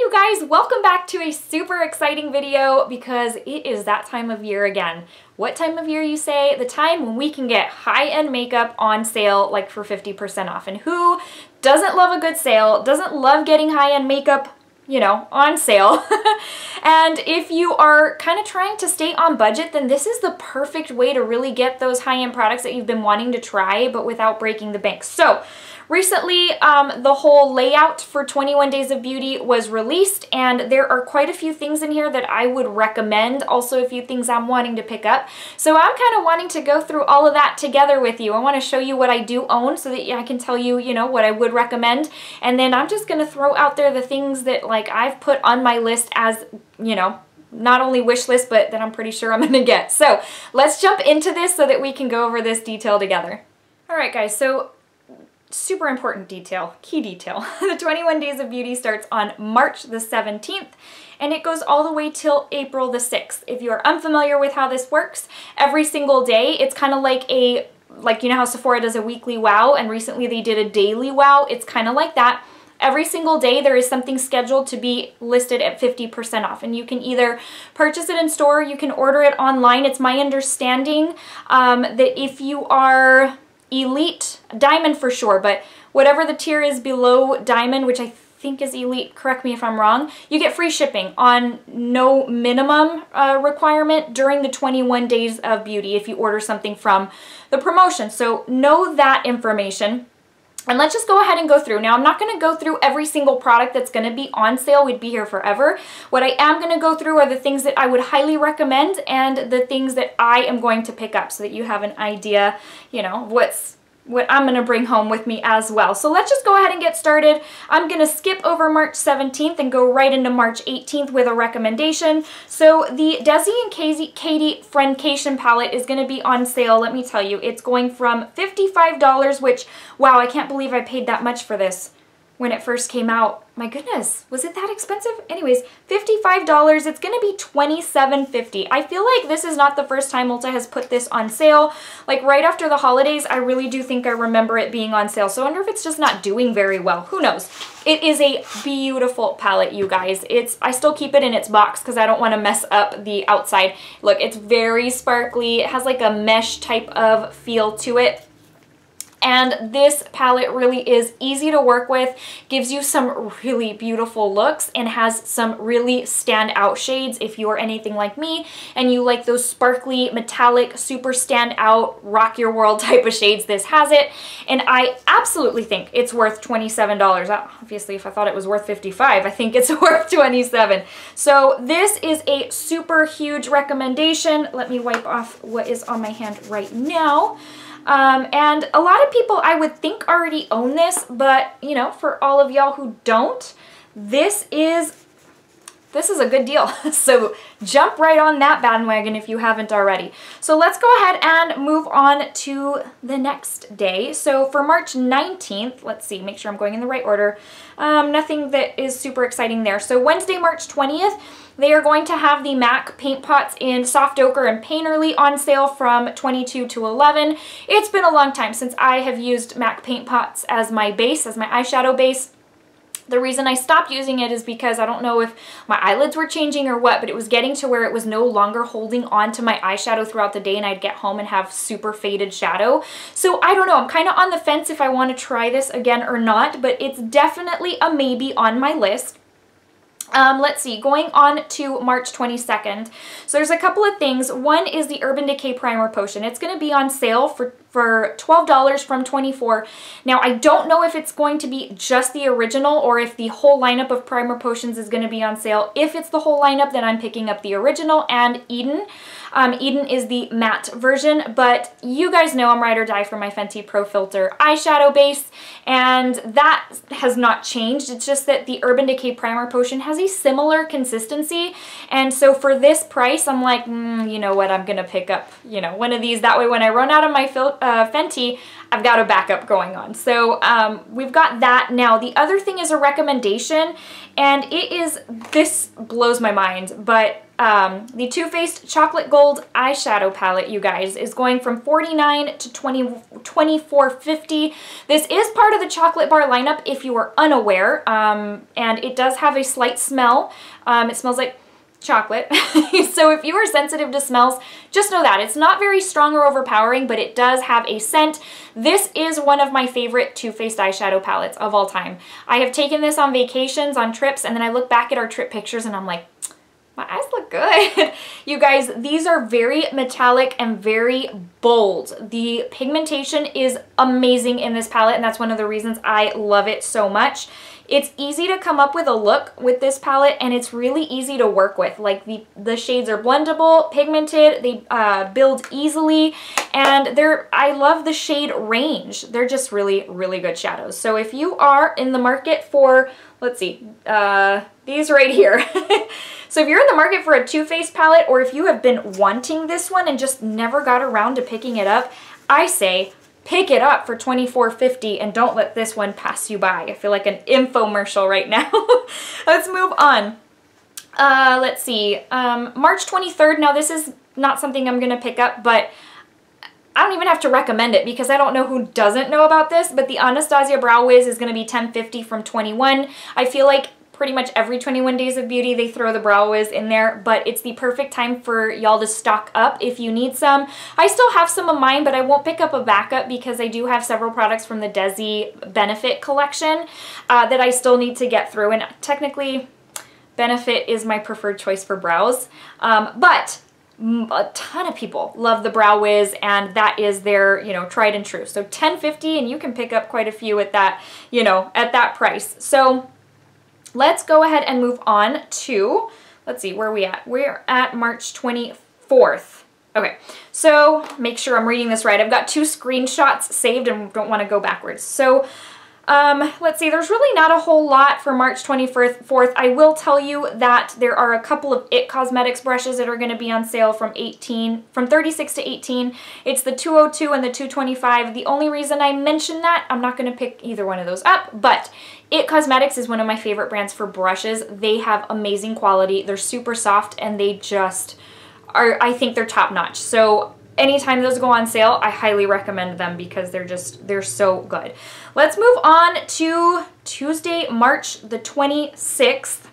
you guys, welcome back to a super exciting video because it is that time of year again. What time of year, you say? The time when we can get high-end makeup on sale like for 50% off. And who doesn't love a good sale, doesn't love getting high-end makeup, you know, on sale? And if you are kind of trying to stay on budget, then this is the perfect way to really get those high-end products that you've been wanting to try but without breaking the bank. So recently, the whole layout for 21 Days of Beauty was released, and there are quite a few things in here that I would recommend, also a few things I'm wanting to pick up. So I'm kind of wanting to go through all of that together with you. I want to show you what I do own so that I can tell you, you know, what I would recommend. And then I'm just going to throw out there the things that like I've put on my list as, you know, not only wish list, but that I'm pretty sure I'm going to get. So let's jump into this so that we can go over this detail together. All right, guys, so super important detail, key detail. The 21 Days of Beauty starts on March the 17th and it goes all the way till April the 6th. If you're unfamiliar with how this works, every single day, it's kind of like a, you know how Sephora does a weekly wow and recently they did a daily wow? It's kind of like that. Every single day there is something scheduled to be listed at 50% off, and you can either purchase it in store, you can order it online. It's my understanding that if you are Elite, Diamond for sure, but whatever the tier is below Diamond, which I think is Elite, correct me if I'm wrong, you get free shipping on no minimum requirement during the 21 Days of Beauty if you order something from the promotion. So know that information. And let's just go ahead and go through. Now, I'm not going to go through every single product that's going to be on sale. We'd be here forever. What I am going to go through are the things that I would highly recommend and the things that I am going to pick up so that you have an idea, you know, what I'm going to bring home with me as well. So let's just go ahead and get started. I'm going to skip over March 17th and go right into March 18th with a recommendation. So the Desi and Katy Friendcation palette is going to be on sale. Let me tell you, it's going from $55, which, wow, I can't believe I paid that much for this when it first came out. My goodness, was it that expensive? Anyways, $55, it's gonna be $27.50. I feel like this is not the first time Ulta has put this on sale. Like right after the holidays, I really do think I remember it being on sale. So I wonder if it's just not doing very well. Who knows? It is a beautiful palette, you guys. I still keep it in its box because I don't want to mess up the outside. Look, it's very sparkly. It has like a mesh type of feel to it. And this palette really is easy to work with, gives you some really beautiful looks, and has some really standout shades if you are anything like me and you like those sparkly, metallic, super standout, rock your world type of shades. This has it, and I absolutely think it's worth $27. Obviously, if I thought it was worth $55, I think it's worth $27. So this is a super huge recommendation. Let me wipe off what is on my hand right now. And a lot of people I would think already own this, but you know, for all of y'all who don't, this is a good deal. So jump right on that bandwagon if you haven't already. So let's go ahead and move on to the next day. So for March 19th, let's see, make sure I'm going in the right order. Nothing that is super exciting there. So Wednesday, March 20th, they are going to have the MAC paint pots in Soft Ochre and Painterly on sale from $22 to $11. It's been a long time since I have used MAC paint pots as my base, as my eyeshadow base. The reason I stopped using it is because I don't know if my eyelids were changing or what, but it was getting to where it was no longer holding on to my eyeshadow throughout the day and I'd get home and have super faded shadow. So I don't know, I'm kind of on the fence if I want to try this again or not, but it's definitely a maybe on my list. Let's see, going on to March 22nd. So there's a couple of things. One is the Urban Decay Primer Potion. It's going to be on sale for $12 from $24. Now, I don't know if it's going to be just the original or if the whole lineup of primer potions is going to be on sale. If it's the whole lineup, then I'm picking up the original and Eden. Eden is the matte version, but you guys know I'm ride or die for my Fenty Pro Filter eyeshadow base, and that has not changed. It's just that the Urban Decay Primer Potion has a similar consistency, and so for this price, I'm like, you know what, I'm gonna pick up, you know, one of these. That way when I run out of my Fenty, I've got a backup going on. So we've got that. Now the other thing is a recommendation, and it is, this blows my mind, but the Too Faced Chocolate Gold eyeshadow palette, you guys, is going from $49 to $24.50. This is part of the chocolate bar lineup if you are unaware, and it does have a slight smell. It smells like chocolate. So if you are sensitive to smells, just know that. It's not very strong or overpowering, but it does have a scent. This is one of my favorite Too Faced eyeshadow palettes of all time. I have taken this on vacations, on trips, and then I look back at our trip pictures and I'm like, my eyes look good. You guys, these are very metallic and very bold. The pigmentation is amazing in this palette, and that's one of the reasons I love it so much. It's easy to come up with a look with this palette, and it's really easy to work with. Like the shades are blendable, pigmented, they build easily, and I love the shade range. They're just really, really good shadows. So if you are in the market for, let's see, these right here. So if you're in the market for a Too Faced palette, or if you have been wanting this one and just never got around to picking it up, I say pick it up for $24.50 and don't let this one pass you by. I feel like an infomercial right now. Let's move on. Let's see, March 23rd. Now this is not something I'm gonna pick up, but I don't even have to recommend it because I don't know who doesn't know about this, but the Anastasia Brow Wiz is gonna be $10.50 from 21. I feel like pretty much every 21 Days of Beauty they throw the Brow Wiz in there, but it's the perfect time for y'all to stock up if you need some. I still have some of mine, but I won't pick up a backup because I do have several products from the Desi Benefit collection that I still need to get through, and technically Benefit is my preferred choice for brows, but a ton of people love the Brow Wiz, and that is their, you know, tried and true. So $10.50, and you can pick up quite a few at that, you know, at that price. So let's go ahead and move on to, let's see, where are we at? We're at March 24th. Okay, so make sure I'm reading this right. I've got 2 screenshots saved and don't want to go backwards. So let's see, there's really not a whole lot for March 24th. I will tell you that there are a couple of IT Cosmetics brushes that are going to be on sale from 36 to 18. It's the 202 and the 225. The only reason I mention that, I'm not going to pick either one of those up, but IT Cosmetics is one of my favorite brands for brushes. They have amazing quality. They're super soft, and they just are, I think they're top notch. So anytime those go on sale, I highly recommend them because they're so good. Let's move on to Tuesday, March the 26th.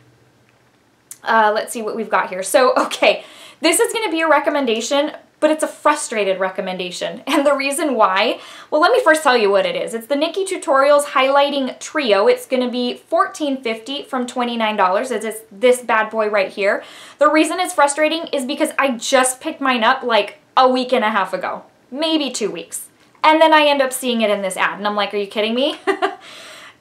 Let's see what we've got here. So, okay, this is gonna be a recommendation, but it's a frustrated recommendation. And the reason why, well, let me first tell you what it is. It's the NikkiTutorials Highlighting Trio. It's gonna be $14.50 from $29. It's this bad boy right here. The reason it's frustrating is because I just picked mine up like a week and a half ago, maybe 2 weeks. And then I end up seeing it in this ad, and I'm like, are you kidding me?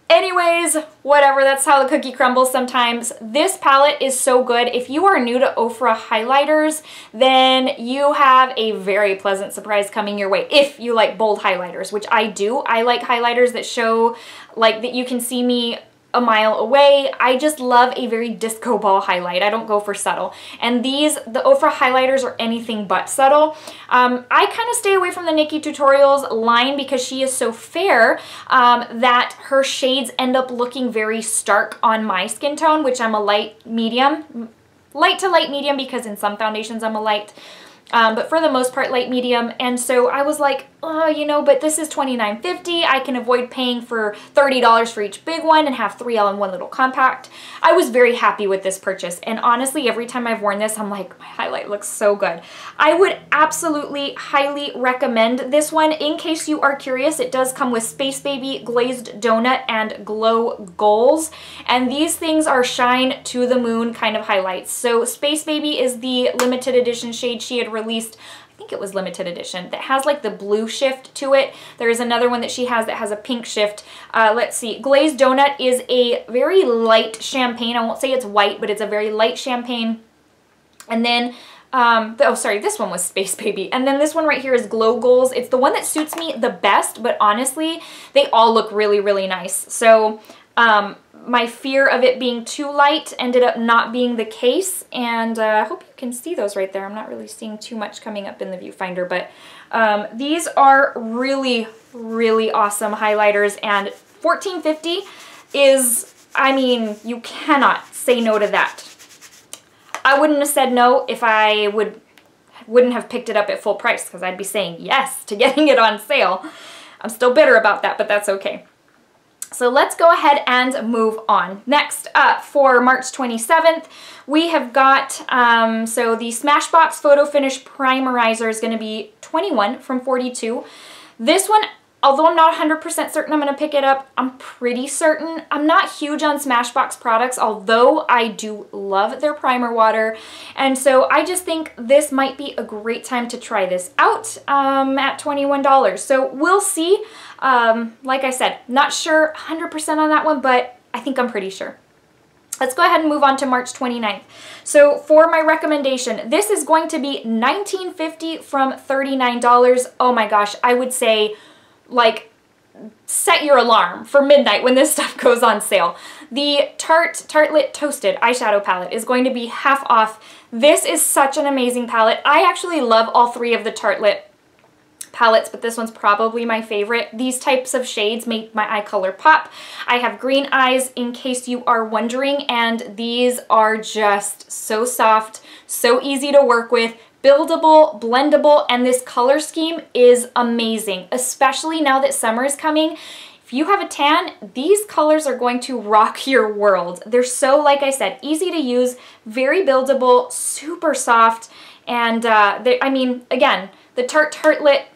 Anyways, whatever, that's how the cookie crumbles sometimes. This palette is so good. If you are new to Ofra highlighters, then you have a very pleasant surprise coming your way if you like bold highlighters, which I do. I like highlighters that show, like, that you can see me a mile away. I just love a very disco ball highlight. I don't go for subtle. And the Ofra highlighters are anything but subtle. I kind of stay away from the NikkiTutorials line because she is so fair that her shades end up looking very stark on my skin tone, which I'm a light medium. Light to light medium because in some foundations I'm a light. But for the most part, light medium. And so I was like, oh, you know, but this is $29.50. I can avoid paying for $30 for each big one and have 3 all in one little compact. I was very happy with this purchase. And honestly, every time I've worn this, I'm like, my highlight looks so good. I would absolutely highly recommend this one. In case you are curious, it does come with Space Baby, Glazed Donut, and Glow Goals. And these things are shine to the moon kind of highlights. So Space Baby is the limited edition shade she had released. I think it was limited edition, that has like the blue shift to it. There is another one that she has that has a pink shift. Let's see, Glazed Donut is a very light champagne. I won't say it's white, but it's a very light champagne. And then, oh sorry, this one was Space Baby. And then this one right here is Glow Goals. It's the one that suits me the best, but honestly, they all look really, really nice. So, my fear of it being too light ended up not being the case, and I hope you can see those right there. I'm not really seeing too much coming up in the viewfinder, but these are really, really awesome highlighters, and $14.50 is, I mean, you cannot say no to that. I wouldn't have said no if I wouldn't have picked it up at full price, because I'd be saying yes to getting it on sale. I'm still bitter about that, but that's okay. So let's go ahead and move on. Next up, for March 27th, we have got, so the Smashbox Photo Finish Primerizer is going to be $21 from $42. This one, although I'm not 100% certain I'm going to pick it up, I'm pretty certain. I'm not huge on Smashbox products, although I do love their primer water. And so I just think this might be a great time to try this out at $21. So we'll see. Like I said, not sure 100% on that one, but I think I'm pretty sure. Let's go ahead and move on to March 29th. So for my recommendation, this is going to be $19.50 from $39. Oh my gosh, I would say, like, set your alarm for midnight when this stuff goes on sale. The Tarte Tartelette Toasted eyeshadow palette is going to be half off. This is such an amazing palette. I actually love all three of the Tartelette palettes, but this one's probably my favorite. These types of shades make my eye color pop. I have green eyes, in case you are wondering, and these are just so soft, so easy to work with, buildable, blendable, and this color scheme is amazing, especially now that summer is coming. If you have a tan, these colors are going to rock your world. They're so, like I said, easy to use, very buildable, super soft, and I mean, again, the Tarte Tartelette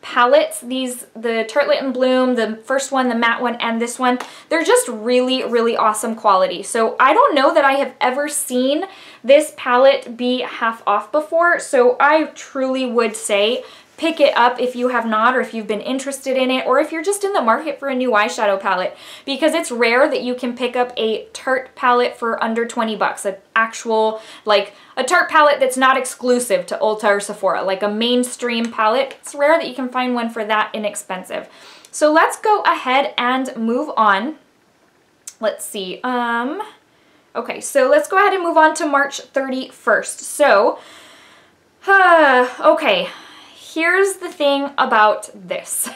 palettes, the Tartelette in Bloom, the first one, the matte one, and this one, they're just really, really awesome quality. So I don't know that I have ever seen this palette be half off before, so I truly would say pick it up if you have not, or if you've been interested in it, or if you're just in the market for a new eyeshadow palette, because it's rare that you can pick up a Tarte palette for under 20 bucks, an actual, like, a Tarte palette that's not exclusive to Ulta or Sephora, like a mainstream palette. It's rare that you can find one for that inexpensive. So let's go ahead and move on. Let's see. Okay, so let's go ahead and move on to March 31st. So, okay. Here's the thing about this.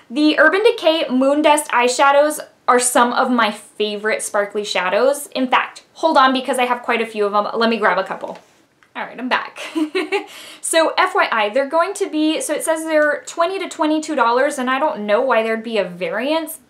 The Urban Decay Moondust eyeshadows are some of my favorite sparkly shadows. In fact, hold on, because I have quite a few of them. Let me grab a couple. All right, I'm back. So FYI, they're going to be, so it says they're $20 to $22, and I don't know why there'd be a variance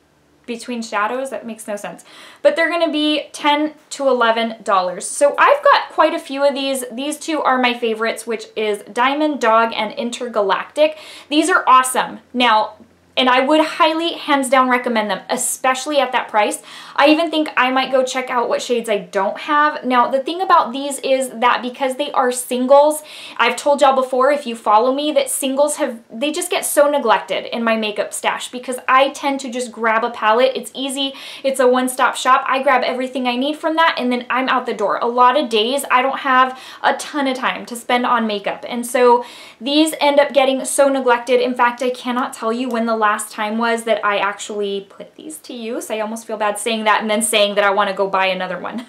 between shadows. That makes no sense. But they're going to be $10 to $11. So I've got quite a few of these. These two are my favorites, which is Diamond Dog and Intergalactic. These are awesome. Now, and I would highly, hands down, recommend them, especially at that price. I even think I might go check out what shades I don't have. Now, the thing about these is that because they are singles, I've told y'all before, if you follow me, that singles they just get so neglected in my makeup stash, because I tend to just grab a palette. It's easy. It's a one-stop shop. I grab everything I need from that, and then I'm out the door. A lot of days, I don't have a ton of time to spend on makeup, and so these end up getting so neglected. In fact, I cannot tell you when the last time was that I actually put these to use. I almost feel bad saying that and then saying that I want to go buy another one.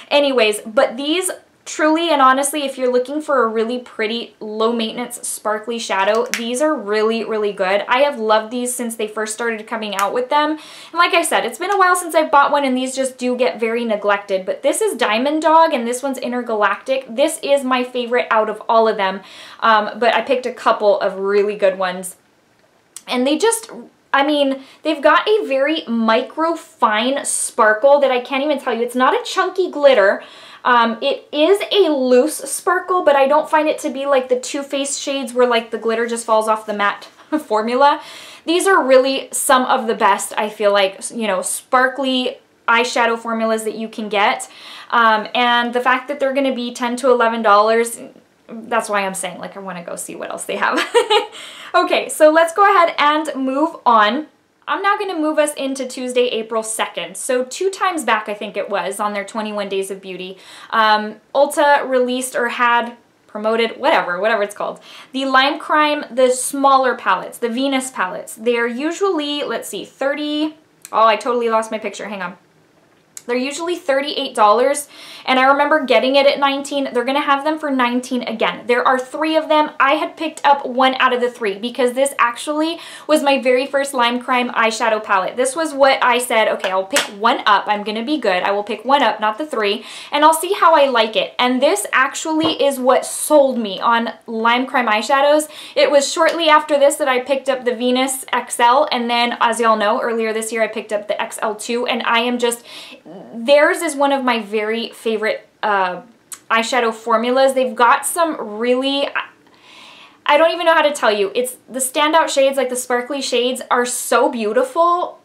Anyways, but these truly and honestly, if you're looking for a really pretty, low maintenance, sparkly shadow, these are really, really good. I have loved these since they first started coming out with them. And like I said, it's been a while since I've bought one, and these just do get very neglected. But this is Diamond Dog and this one's Intergalactic. This is my favorite out of all of them. But I picked a couple of really good ones. And they just, I mean, they've got a very micro fine sparkle that I can't even tell you. It's not a chunky glitter. It is a loose sparkle, but I don't find it to be like the Too Faced shades where like the glitter just falls off the matte formula. These are really some of the best, I feel like, you know, sparkly eyeshadow formulas that you can get. And the fact that they're going to be $10 to $11, that's why I'm saying, like, I want to go see what else they have. Okay, so let's go ahead and move on. I'm now going to move us into Tuesday, April 2nd. So 2 times back, I think it was, on their 21 Days of Beauty, Ulta released or had promoted, whatever it's called, the Lime Crime, the smaller palettes, the Venus palettes. They're usually, let's see, $30, Oh, I totally lost my picture. Hang on. They're usually $38, and I remember getting it at $19. They're gonna have them for $19 again. There are 3 of them. I had picked up 1 out of the 3 because this actually was my very first Lime Crime eyeshadow palette. This was what I said, okay, I'll pick 1 up. I'm gonna be good. I will pick 1 up, not the 3, and I'll see how I like it. And this actually is what sold me on Lime Crime eyeshadows. It was shortly after this that I picked up the Venus XL, and then, as y'all know, earlier this year I picked up the XL2, and I am just... Theirs is one of my very favorite eyeshadow formulas. They've got some really, I don't even know how to tell you. It's the standout shades, like the sparkly shades, are so beautiful.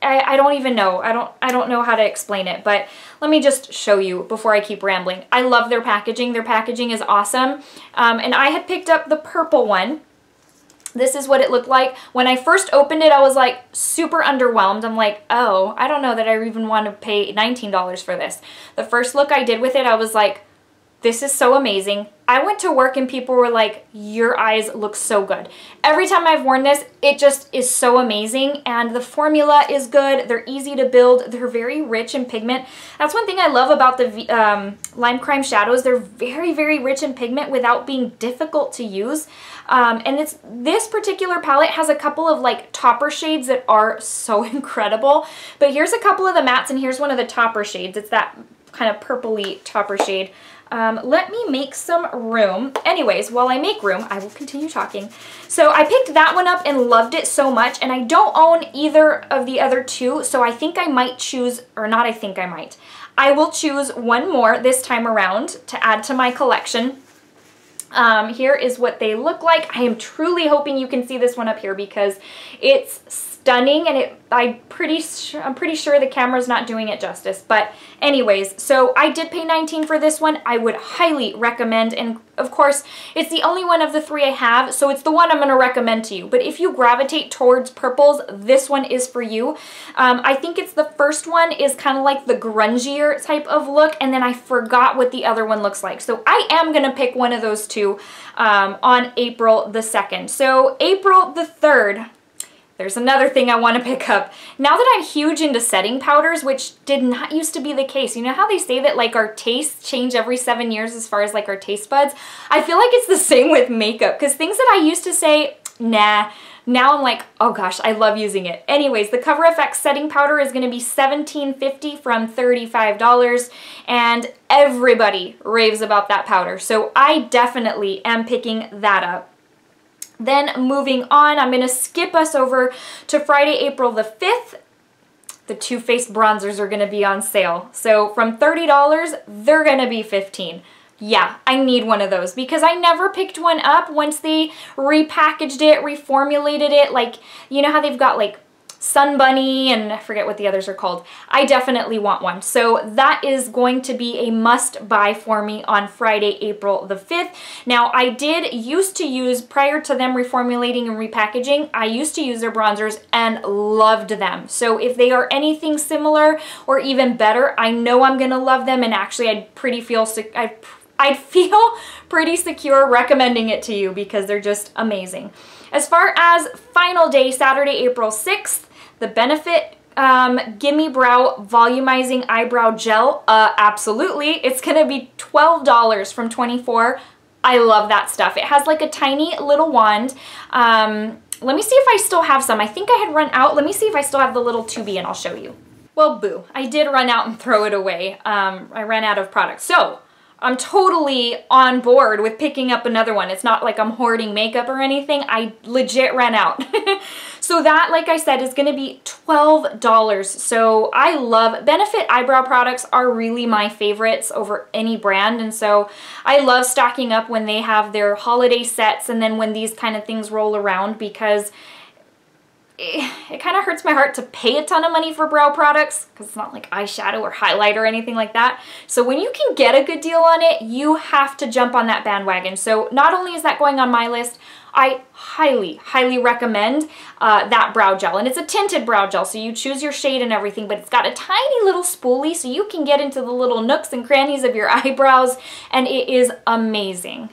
I don't even know. I don't know how to explain it, but let me just show you before I keep rambling. I love their packaging. Their packaging is awesome. And I had picked up the purple one. This is what it looked like. When I first opened it, I was like super underwhelmed. I'm like, oh, I don't know that I even want to pay $19 for this. The first look I did with it, I was like, this is so amazing. I went to work and people were like, your eyes look so good. Every time I've worn this, it just is so amazing, and the formula is good. They're easy to build. They're very rich in pigment. That's one thing I love about the Lime Crime shadows. They're very, very rich in pigment without being difficult to use. And this particular palette has a couple of like topper shades that are so incredible. But here's a couple of the mattes, and here's one of the topper shades. It's that kind of purpley topper shade. Let me make some room. Anyways, while I make room, I will continue talking. So I picked that one up and loved it so much, and I don't own either of the other 2, so I think I might choose, or not I think I might. I will choose 1 more this time around to add to my collection. Here is what they look like. I am truly hoping you can see this one up here because it's stunning, and I'm pretty sure the camera's not doing it justice. But anyways, so I did pay $19 for this one. I would highly recommend, and of course, it's the only one of the 3 I have, so it's the one I'm going to recommend to you. But if you gravitate towards purples, this one is for you. I think it's the first one is kind of like the grungier type of look, and then I forgot what the other one looks like. So I am going to pick one of those 2 on April the 2nd. So April the 3rd, there's another thing I want to pick up. Now that I'm huge into setting powders, which did not used to be the case. You know how they say that like our tastes change every 7 years as far as like our taste buds? I feel like it's the same with makeup, because things that I used to say, nah, now I'm like, oh gosh, I love using it. Anyways, the Cover FX setting powder is going to be $17.50 from $35, and everybody raves about that powder. So I definitely am picking that up. Then moving on, I'm going to skip us over to Friday, April the 5th. The Too Faced bronzers are going to be on sale. So from $30, they're going to be $15. Yeah, I need one of those because I never picked one up once they repackaged it, reformulated it. Like, you know how they've got like Sun Bunny and I forget what the others are called. I definitely want one. So that is going to be a must buy for me on Friday, April the 5th. Now I did used to use, prior to them reformulating and repackaging, I used to use their bronzers and loved them. So if they are anything similar or even better, I know I'm gonna love them, and actually I'd feel pretty secure recommending it to you because they're just amazing. As far as final day, Saturday, April 6th, the Benefit Gimme Brow Volumizing Eyebrow Gel, absolutely. It's gonna be $12 from $24. I love that stuff. It has like a tiny little wand. Let me see if I still have some. I think I had run out. Let me see if I still have the little tubey and I'll show you. Well, boo, I did run out and throw it away. I ran out of product. So I'm totally on board with picking up another one. It's not like I'm hoarding makeup or anything. I legit ran out. So that, like I said, is gonna be $12. So I love, Benefit eyebrow products are really my favorites over any brand. And so I love stocking up when they have their holiday sets and then when these kind of things roll around, because it kind of hurts my heart to pay a ton of money for brow products because it's not like eyeshadow or highlight or anything like that. So when you can get a good deal on it, you have to jump on that bandwagon. So not only is that going on my list, I highly, highly recommend that brow gel. And it's a tinted brow gel, so you choose your shade and everything, but it's got a tiny little spoolie so you can get into the little nooks and crannies of your eyebrows, and it is amazing.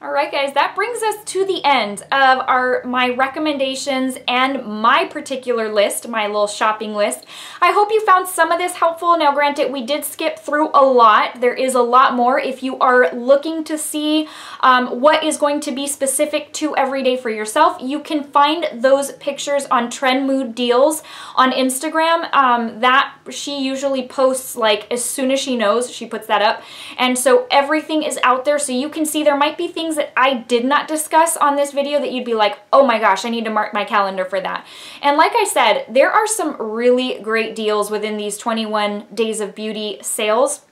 All right, guys, that brings us to the end of my recommendations and my particular list, my little shopping list. I hope you found some of this helpful. Now, granted, we did skip through a lot. There is a lot more. If you are looking to see what is going to be specific to everyday for yourself, you can find those pictures on Trend Mood Deals on Instagram. That she usually posts like as soon as she knows, she puts that up. And so everything is out there, so you can see there might be things that I did not discuss on this video that you'd be like, oh my gosh, I need to mark my calendar for that. And like I said, there are some really great deals within these 21 Days of Beauty sales.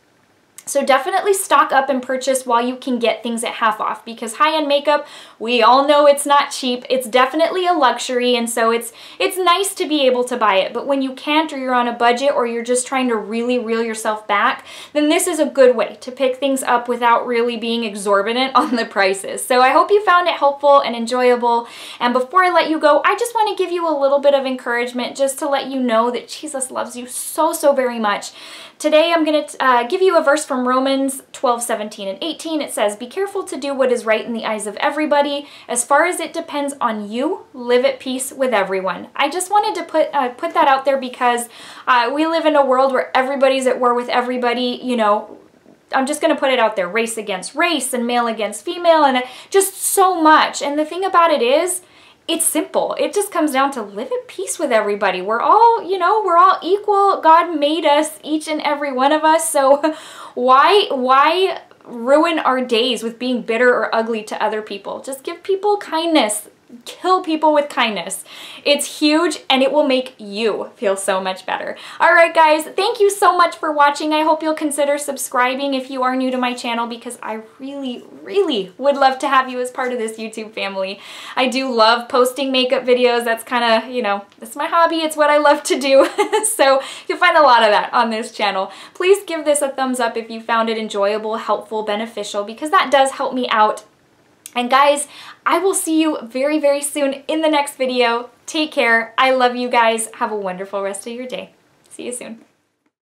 So definitely stock up and purchase while you can get things at half off, because high-end makeup, we all know it's not cheap. It's definitely a luxury, and so it's nice to be able to buy it. But when you can't, or you're on a budget, or you're just trying to really reel yourself back, then this is a good way to pick things up without really being exorbitant on the prices. So I hope you found it helpful and enjoyable. And before I let you go, I just want to give you a little bit of encouragement just to let you know that Jesus loves you so, so very much. Today I'm going to give you a verse from Romans 12:17 and 18. It says, "Be careful to do what is right in the eyes of everybody. As far as it depends on you, live at peace with everyone." I just wanted to put that out there because we live in a world where everybody's at war with everybody, you know. I'm just going to put it out there, race against race and male against female, and just so much. And the thing about it is, it's simple. It just comes down to live at peace with everybody. We're all, you know, we're all equal. God made us, each and every one of us. So why ruin our days with being bitter or ugly to other people? Just give people kindness. Kill people with kindness. It's huge, and it will make you feel so much better. All right, guys, thank you so much for watching. I hope you'll consider subscribing if you are new to my channel, because I really, really would love to have you as part of this YouTube family. I do love posting makeup videos. That's kind of, you know, that's my hobby. It's what I love to do. So you'll find a lot of that on this channel. Please give this a thumbs up if you found it enjoyable, helpful, beneficial, because that does help me out. And guys, I will see you very, very soon in the next video. Take care. I love you guys. Have a wonderful rest of your day. See you soon.